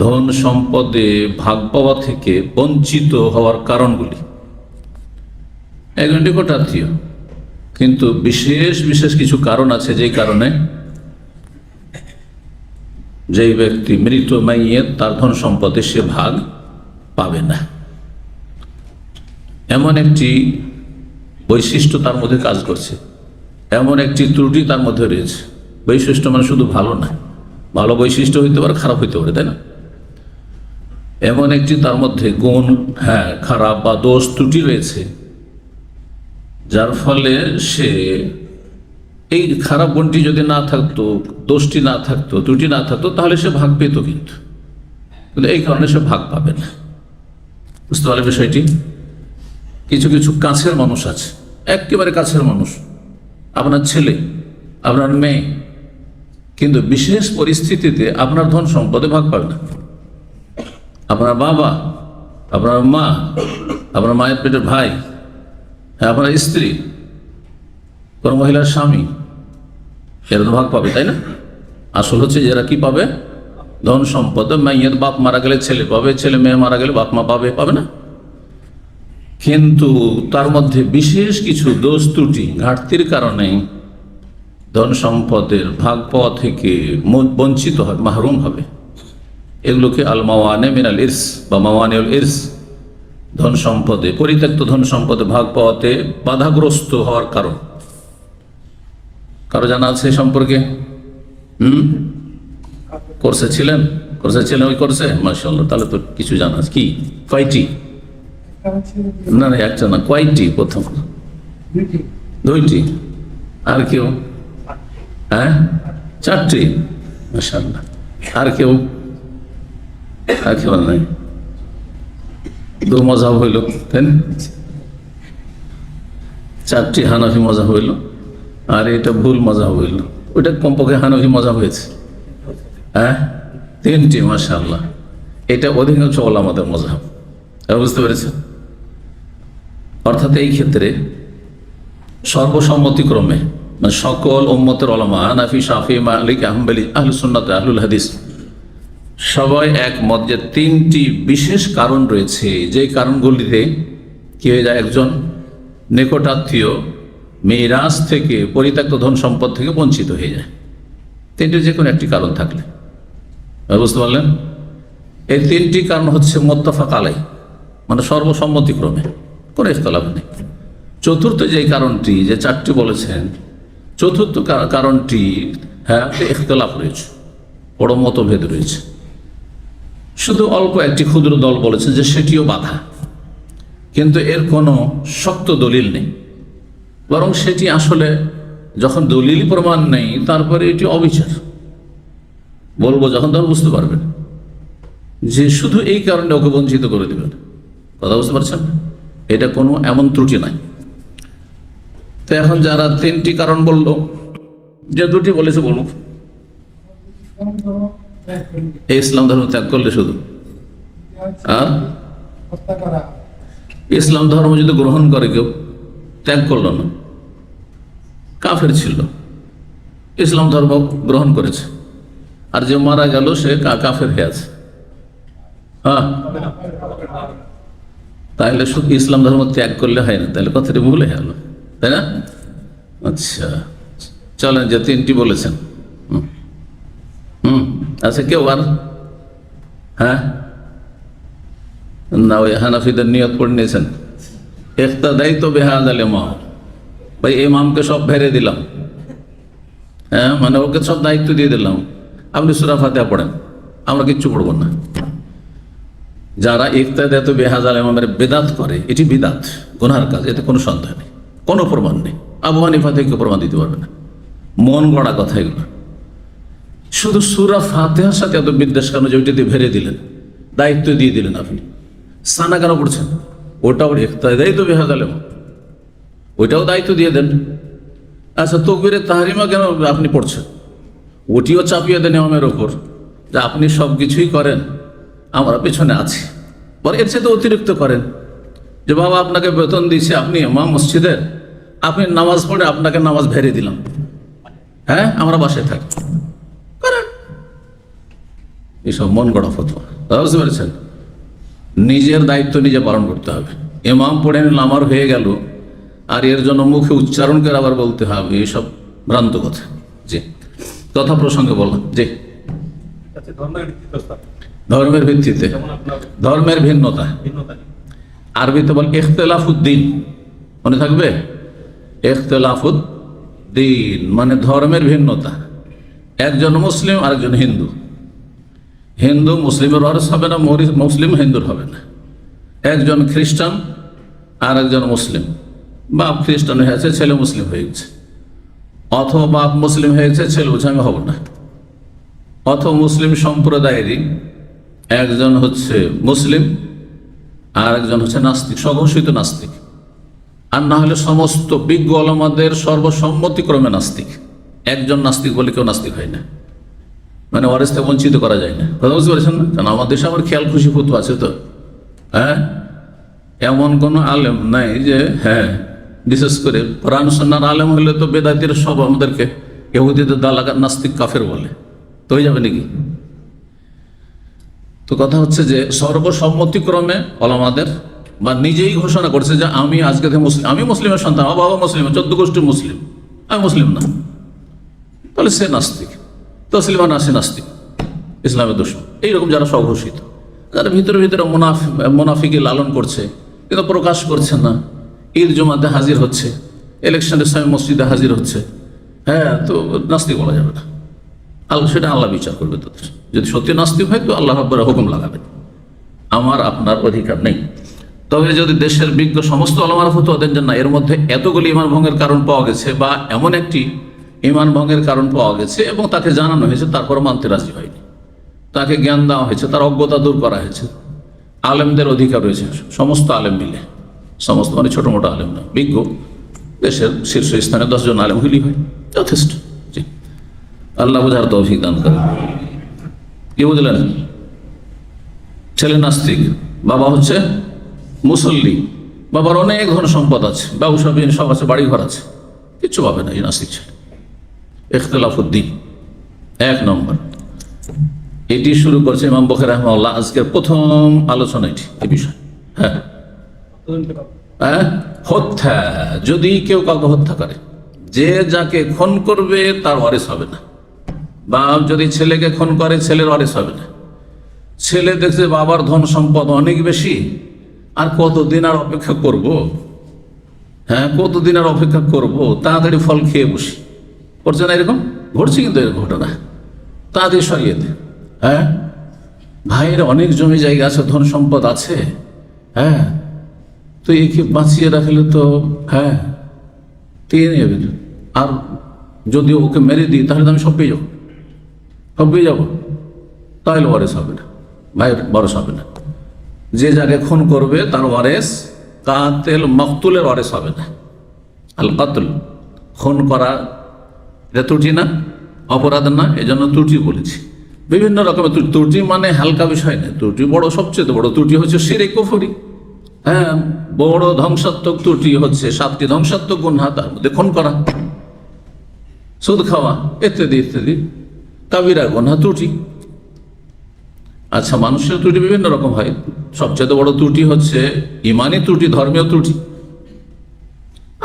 ধন সম্পদে ভাগ পাওয়া থেকে বঞ্চিত হওয়ার কারণগুলি। একজন নিকটাত্মীয়, কিন্তু বিশেষ বিশেষ কিছু কারণ আছে যেই কারণে যেই ব্যক্তি মৃত মাইয়ের তার ধন সম্পদে সে ভাগ পাবে না। এমন একটি বৈশিষ্ট্য তার মধ্যে কাজ করছে, এমন একটি ত্রুটি তার মধ্যে রয়েছে। বৈশিষ্ট্য মানে শুধু ভালো না, ভালো বৈশিষ্ট্য হইতে পারে, খারাপ হইতে পারে, তাই না? এমন একটি তার মধ্যে গুণ, খারাপ বা দোষ ত্রুটি রয়েছে, যার ফলে সে এই খারাপ গুণটি যদি না থাকতো, দোষটি না থাকতো, ত্রুটি না থাকতো, তাহলে সে ভাগ পেত, কিন্তু এই কারণে সে ভাগ পাবে না। বুঝতে পারলে বিষয়টি? কিছু কিছু কাছের মানুষ আছে, একেবারে কাছের মানুষ, আপনার ছেলে, আপনার মেয়ে, কিন্তু বিশেষ পরিস্থিতিতে আপনার ধন সম্পদে ভাগ পাবে না। আপনার বাবা, আপনার মা, আপনার মায়ের পেটের ভাই, আপনার স্ত্রী, কোন মহিলার স্বামী, এরা তো ভাগ পাবে, তাই না? আসল হচ্ছে যারা কি পাবে? ধন সম্পদ। মাইয়ের বাপ মারা গেলে ছেলে পাবে, ছেলে মেয়ে মারা গেলে বাপ মা পাবে, পাবে না? কিন্তু তার মধ্যে বিশেষ কিছু দোষ ত্রুটি, ঘাটতির কারণে ধন সম্পদের ভাগ পাওয়া থেকে বঞ্চিত হয়, মাহরুম হবে। এগুলোকে আল মাওয়ানে মিনাল ইরস বা মাওয়ানিউল ইরস, ধন সম্পদে, পরিত্যক্ত ধন সম্পদে ভাগ পাওয়াতে বাধাগ্রস্ত হওয়ার কারণ। কারো জানা আছে সম্পর্কে? ছিলেন ওই করছে, মাশাআল্লাহ, তাহলে তো কিছু জানা আছে। কি, কয়টি? না একটা না, কয়টি? প্রথম দুইটি। আর কেউ? চারটি। মাশাআল্লাহ। আর কেউ? আর কেউ নাই। দু মজাব হইল, তাই না? চারটি হানাফি মজা হইল, আর এটা ভুল মজা হইল। ওইটা কমপক্ষে হানাফি মজা হয়েছে। তিনটি। মাশাআল্লাহ। এটা অধিকাংশ ওলামাদের মজাব। বুঝতে পেরেছেন? অর্থাৎ এই ক্ষেত্রে সর্বসম্মতিক্রমে, মানে সকল উম্মতের ওলামা, হানাফি, শাফি, মালিক, হাম্বলি, আহলুস সুন্নাত, আহলুল হাদিস, সবাই একমত যে তিনটি বিশেষ কারণ রয়েছে, যে কারণগুলিতে কি হয়ে যায়, একজন নিকটাত্মীয় মিরাস থেকে, পরিত্যক্ত ধন সম্পদ থেকে বঞ্চিত হয়ে যায়। তিনটির যে কোনো একটি কারণ থাকলে। বুঝতে পারলেন? এই তিনটি কারণ হচ্ছে মুত্তাফাক আলাই, মানে সর্বসম্মতিক্রমে, কোনো ইখতিলাফ নেই। চতুর্থ যে কারণটি, যে চারটি বলেছেন, চতুর্থ কারণটি ইখতিলাফ রয়েছে, বড় মতভেদ রয়েছে। শুধু অল্প একটি ক্ষুদ্র দল বলেছে যে সেটিও বাধা, কিন্তু এর কোনো শক্ত দলিল নেই, বরং সেটি আসলে যখন দলিল প্রমাণ নেই, তারপরে এটি অবিচার বলবো যখন, তখন বুঝতে পারবেন যে শুধু এই কারণে ওকে বঞ্চিত করে দেবেন। কথা বুঝতে পারছেন? এটা কোনো এমন ত্রুটি নাই। তো এখন যারা তিনটি কারণ বললো, যে দুটি বলেছে বলুক। এই ইসলাম ধর্ম ত্যাগ করলে শুধু, আর ইসলাম ধর্ম যদি গ্রহণ করে কেউ, ত্যাগ করলো না, কাফের ছিল, ইসলাম ধর্ম গ্রহণ করেছে, আর যে মারা গেল সে কাফের হয়ে আছে, তাহলে শুধু ইসলাম ধর্ম ত্যাগ করলে হয় না, তাহলে কথাটি ভুলে গেল, তাই না? আচ্ছা, চলেন, যে তিনটি বলেছেন। আচ্ছা, কেউ আর? না, ওই হানাফিদের নিয়ত পড়ে নিয়েছেন, ইক্তাদাইতু বিহাযাল ইমাম, ভাই ইমামকে সব ভেরে দিলাম, মানে ওকে সব দায়িত্ব দিয়ে দিলাম, আপনি সূরা ফাতিহা পড়েন, আমরা কিচ্ছু পড়বো না। যারা ইক্তাদাইতু বিহাযাল ইমামের বিদআত করে, এটি বিদআত, গুনাহর কাজ, এতে কোনো সন্দেহ নেই, কোনো প্রমাণ নেই। আবু হানিফা থেকে প্রমাণ দিতে পারবে না, মন গড়া কথা এগুলো। শুধু সূরা ফাতিহার সাথে এত বিদ্বেষ কেন যে ওইটাতে ভেরে দিলেন, দায়িত্ব দিয়ে দিলেন? আপনি সানা কেন পড়ছেন? ওটাও ইক্তাদাইতু বিহাযাল ইমাম, ওইটাও দায়িত্ব দিয়ে দেন। আচ্ছা, তাকবীরে তাহরিমা কেন আপনি পড়ছেন? ওটিও চাপিয়ে দেন ইমামের ওপর, যে আপনি সব কিছুই করেন, আমরা পেছনে আছি। পরে এর সাথে অতিরিক্ত করেন, যে বাবা আপনাকে বেতন দিয়েছে, আপনি ইমাম মসজিদের, আপনি নামাজ পড়ে আপনাকে নামাজ ভেরে দিলাম, আমরা বাসায় থাকি। করেন এসব মন গড়া ফতোয়া। বুঝতে পেরেছেন? নিজের দায়িত্ব নিজে পালন করতে হবে। ইমাম পড়ে নিল, আমার হয়ে গেল, আর এর জন্য মুখে উচ্চারণ করে আবার বলতে হবে, এসব ভ্রান্ত কথা। জি, কথা প্রসঙ্গে বললাম। জি, ধর্মের ভিত্তিতে, ধর্মের ভিন্নতা, আরবিতে বল ইখতিলাফুদ্দিন, মনে থাকবে? ইখতিলাফুদ্দিন মানে ধর্মের ভিন্নতা। একজন মুসলিম আরেকজন হিন্দু, হিন্দু মুসলিমের ওয়ারিস হবে না, মুসলিম হিন্দুর হবে না। একজন খ্রিস্টান আর একজন মুসলিম, বাপ খ্রিস্টান হয়েছে, ছেলে মুসলিম হয়ে গেছে, অথবা বাপ মুসলিম হয়েছে, ছেলে বলছে আমি হব না। অথবা মুসলিম সম্প্রদায়েরই একজন হচ্ছে মুসলিম আর একজন হচ্ছে নাস্তিক, স্বঘোষিত নাস্তিক, আর না হলে সমস্ত বিজ্ঞ ওলামাদের সর্বসম্মতিক্রমে নাস্তিক। একজন নাস্তিক বলে কেউ নাস্তিক হয় না, মানে ওয়ারিস থেকে বঞ্চিত করা যায় না। কথা বুঝতে পারছেন না? কারণ আমাদের দেশে আমার খেয়াল খুশি ফতোয়া আছে তো, হ্যাঁ, এমন কোনো আলেম নাই যে, হ্যাঁ, বিশেষ করে কোরআন সুন্নাহর আলেম হলে তো বেদাতির সব আমাদেরকে ইহুদিদের দালাগার নাস্তিক কাফের বলে, তো হয়ে যাবে নাকি? তো কথা হচ্ছে যে সর্বসম্মতিক্রমে ওলামাদের বা নিজেই ঘোষণা করছে যে আমি আজকে থেকে মুসলিম, আমি মুসলিমের সন্তান, আমার বাবা মুসলিম, 14 গোষ্ঠী মুসলিম, আমি মুসলিম না, তাহলে সে নাস্তিক। তসলিমা না, সে নাস্তিক, ইসলামের দুশমন। এইরকম যারা স্বঘোষিত, যারা ভিতরে ভিতরে মুনাফিকি লালন করছে কিন্তু প্রকাশ করছে না, ঈদ জুমাতে হাজির হচ্ছে, ইলেকশনের সময় মসজিদে হাজির হচ্ছে, হ্যাঁ, তো নাস্তিক বলা যাবে না। সেটা আল্লাহ বিচার করবে তাদের। যদি সত্যি নাস্তিক হয় তো আল্লাহ রাব্বুল হুকুম লাগাবেন, আমার আপনার অধিকার নেই। তবে যদি দেশের বিজ্ঞ সমস্ত ওলামারা ফতোয়া দেন যে না, এর মধ্যে এতগুলি ইমান ভঙ্গের কারণ পাওয়া গেছে, বা এমন একটি ইমান ভঙ্গের কারণ পাওয়া গেছে এবং তাকে জানানো হয়েছে, তারপর মানতে রাজি হয়নি, তাকে জ্ঞান দেওয়া হয়েছে, তার অজ্ঞতা দূর করা হয়েছে, আলেমদের অধিকার রয়েছে, সমস্ত আলেম মিলে, সমস্ত মানে ছোট মোটো আলেম না, বিজ্ঞ দেশের শীর্ষস্থানে 10 জন আলেম হইলেই হয়, যথেষ্ট। জি, আল্লাহ বুঝার তৌফিক দান করেন। কি বুঝলেন? ছেলে নাস্তিক, বাবা হচ্ছে মুসল্লি, বাবার অনেক ধন সম্পদ আছে, ব্যবসা সব আছে, বাড়ি ঘর আছে, কিচ্ছু পাবে না এই নাস্তিক ছেলে। ইখতিলাফুদ্দিন 1 নম্বর। এটি শুরু করছে ইমাম বুখারী রাহিমাহুল্লাহ আজকের প্রথম আলোচনা, এটি এই বিষয়। হ্যাঁ, হত্যা, যদি কেউ কাউকে হত্যা করে, যে যাকে খুন করবে তার ওয়ারিস হবে না। বাপ যদি ছেলেকে খুন করে, ছেলের ওয়ারিস হবে না। ছেলে দেখছে বাবার ধন সম্পদ অনেক বেশি, আর কতদিন আর অপেক্ষা করব? হ্যাঁ, কতদিন আর অপেক্ষা করব? তাড়াতাড়ি ফল খেয়ে বসি, করছে না? এরকম ঘটছে কিন্তু, এরকম ঘটনা, তাড়াতাড়ি সরিয়ে দে। হ্যাঁ, ভাইয়ের অনেক জমি জায়গা আছে, ধন সম্পদ আছে, হ্যাঁ, তো একে বাঁচিয়ে রাখলে তো, হ্যাঁ, দিয়ে নেবে। আর যদি ওকে মেরে দিই তাহলে তো আমি সব পেয়ে যাবো, সব পেয়ে যাবো, তাহলে ওয়ারেস হবে না, ভাইয়ের ওয়ারেস হবে না। যে যাকে খুন করবে তার ওয়ারেস, কাতেল মকতুলের ওয়ারেস হবে না। আল কাতল, খুন করা, এটা ত্রুটি না, অপরাধ না, এই জন্য ত্রুটি বলেছি। বিভিন্ন রকমের ত্রুটি মানে হালকা বিষয় না, ত্রুটি বড়, সবচেয়ে বড় ত্রুটি হচ্ছে শিরক কুফরি। হ্যাঁ, বড় ধ্বংসাত্মক ত্রুটি হচ্ছে 7টি ধ্বংসাত্মক গুনাহ, তার মধ্যে খুন করা, সুদ খাওয়া, ইত্যাদি ইত্যাদি কাবিরা গুনাহ, ত্রুটি। আচ্ছা, মানুষের ত্রুটি বিভিন্ন রকম হয়, সবচেয়ে বড় ত্রুটি হচ্ছে ইমানি ত্রুটি, ধর্মীয় ত্রুটি,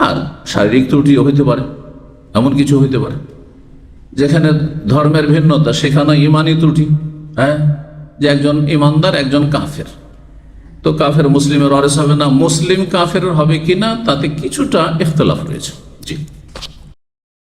আর শারীরিক ত্রুটিও হইতে পারে, এমন কিছু হইতে পারে যেখানে ধর্মের ভিন্নতা, সেখানে ইমানি ত্রুটি। হ্যাঁ, যে একজন ইমানদার, একজন কাফের, তো কাফের মুসলিমের ওয়ারিস হবে না, মুসলিম কাফের হবে কিনা তাতে কিছুটা ইখতিলাফ রয়েছে। জি।